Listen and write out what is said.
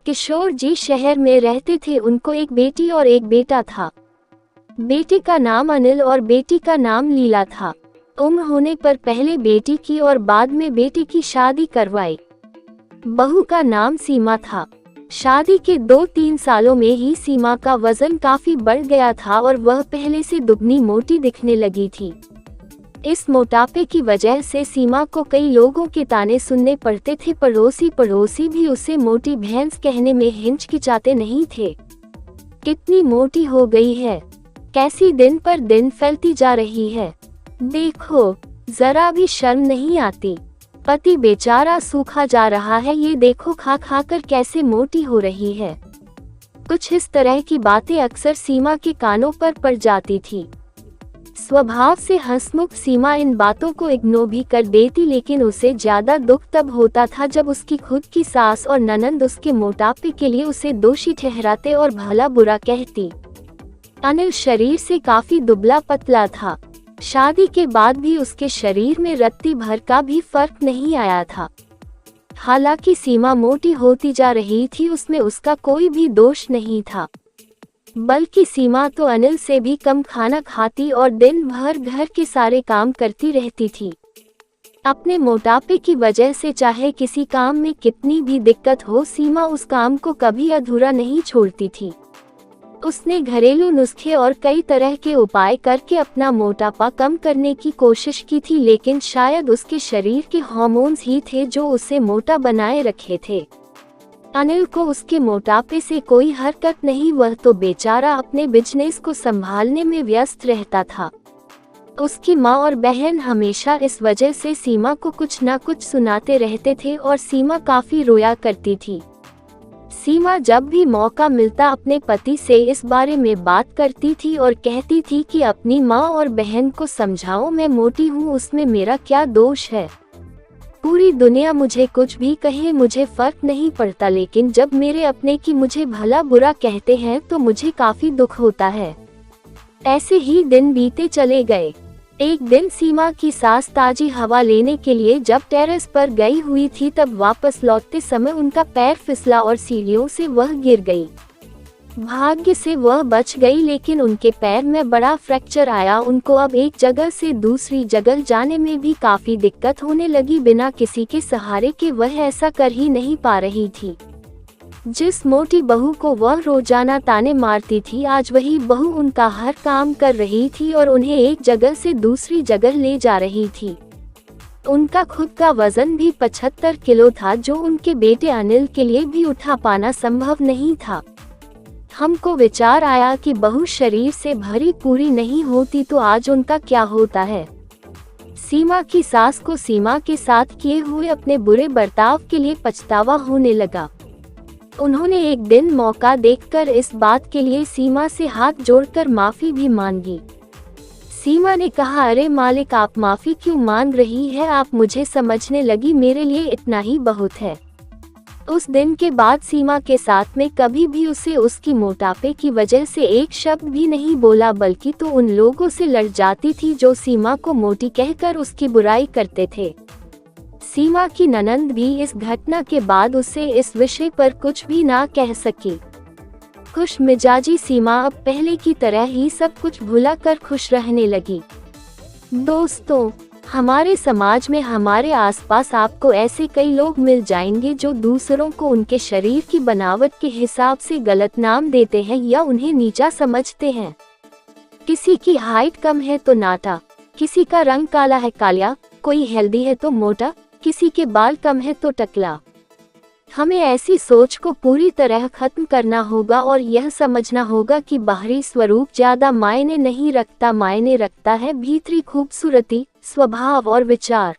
किशोर जी शहर में रहते थे। उनको एक बेटी और एक बेटा था। बेटे का नाम अनिल और बेटी का नाम लीला था। उम्र होने पर पहले बेटी की और बाद में बेटे की शादी करवाई। बहू का नाम सीमा था। शादी के 2-3 सालों में ही सीमा का वजन काफी बढ़ गया था और वह पहले से दुगनी मोटी दिखने लगी थी। इस मोटापे की वजह से सीमा को कई लोगों के ताने सुनने पड़ते थे। पड़ोसी भी उसे मोटी भैंस कहने में हिचकिचाते नहीं थे। कितनी मोटी हो गई है, कैसी दिन पर दिन फैलती जा रही है, देखो जरा भी शर्म नहीं आती। पति बेचारा सूखा जा रहा है, ये देखो खा खा कर कैसे मोटी हो रही है। कुछ इस तरह की बातें अक्सर सीमा के कानों पर पड़ जाती थी। स्वभाव से हंसमुख सीमा इन बातों को इग्नोर भी कर देती, लेकिन उसे ज्यादा दुख तब होता था जब उसकी खुद की सास और ननंद उसके मोटापे के लिए उसे दोषी ठहराते और भला बुरा कहती। अनिल शरीर से काफी दुबला पतला था। शादी के बाद भी उसके शरीर में रत्ती भर का भी फर्क नहीं आया था। हालांकि सीमा मोटी होती जा रही थी, उसमें उसका कोई भी दोष नहीं था, बल्कि सीमा तो अनिल से भी कम खाना खाती और दिन भर घर के सारे काम करती रहती थी। अपने मोटापे की वजह से चाहे किसी काम में कितनी भी दिक्कत हो, सीमा उस काम को कभी अधूरा नहीं छोड़ती थी। उसने घरेलू नुस्खे और कई तरह के उपाय करके अपना मोटापा कम करने की कोशिश की थी, लेकिन शायद उसके शरीर के हार्मोन्स ही थे जो उसे मोटा बनाए रखे थे। अनिल को उसके मोटापे से कोई हरकत नहीं, वह तो बेचारा अपने बिजनेस को संभालने में व्यस्त रहता था। उसकी माँ और बहन हमेशा इस वजह से सीमा को कुछ न कुछ सुनाते रहते थे और सीमा काफी रोया करती थी। सीमा जब भी मौका मिलता अपने पति से इस बारे में बात करती थी और कहती थी कि अपनी माँ और बहन को समझाओ, मैं मोटी हूँ, उसमें मेरा क्या दोष है। पूरी दुनिया मुझे कुछ भी कहे, मुझे फर्क नहीं पड़ता, लेकिन जब मेरे अपने की मुझे भला बुरा कहते हैं तो मुझे काफी दुख होता है। ऐसे ही दिन बीते चले गए। एक दिन सीमा की सास ताजी हवा लेने के लिए जब टेरेस पर गई हुई थी, तब वापस लौटते समय उनका पैर फिसला और सीढ़ियों से वह गिर गई। भाग्य से वह बच गई, लेकिन उनके पैर में बड़ा फ्रैक्चर आया। उनको अब एक जगह से दूसरी जगह जाने में भी काफी दिक्कत होने लगी। बिना किसी के सहारे के वह ऐसा कर ही नहीं पा रही थी। जिस मोटी बहू को वह रोजाना ताने मारती थी, आज वही बहू उनका हर काम कर रही थी और उन्हें एक जगह से दूसरी जगह ले जा रही थी। उनका खुद का वजन भी 75 किलो था, जो उनके बेटे अनिल के लिए भी उठा पाना संभव नहीं था। हमको विचार आया कि बहू शरीर से भरी पूरी नहीं होती तो आज उनका क्या होता है। सीमा की सास को सीमा के साथ किए हुए अपने बुरे बर्ताव के लिए पछतावा होने लगा। उन्होंने एक दिन मौका देखकर इस बात के लिए सीमा से हाथ जोड़कर माफी भी मांगी। सीमा ने कहा, अरे मालिक, आप माफी क्यों मांग रही है, आप मुझे समझने लगी, मेरे लिए इतना ही बहुत है। उस दिन के बाद सीमा के साथ में कभी भी उसे उसकी मोटापे की वजह से एक शब्द भी नहीं बोला, बल्कि तो उन लोगों से लड़ जाती थी जो सीमा को मोटी कहकर उसकी बुराई करते थे। सीमा की ननंद भी इस घटना के बाद उसे इस विषय पर कुछ भी ना कह सकी। खुश मिजाजी सीमा अब पहले की तरह ही सब कुछ भुला कर खुश रहने लगी। दोस्तों, हमारे समाज में, हमारे आसपास आपको ऐसे कई लोग मिल जाएंगे जो दूसरों को उनके शरीर की बनावट के हिसाब से गलत नाम देते हैं या उन्हें नीचा समझते हैं। किसी की हाइट कम है तो नाटा, किसी का रंग काला है कालिया, कोई हेल्दी है तो मोटा, किसी के बाल कम है तो टकला। हमें ऐसी सोच को पूरी तरह खत्म करना होगा और यह समझना होगा कि बाहरी स्वरूप ज्यादा मायने नहीं रखता, मायने रखता है भीतरी खूबसूरती, स्वभाव और विचार।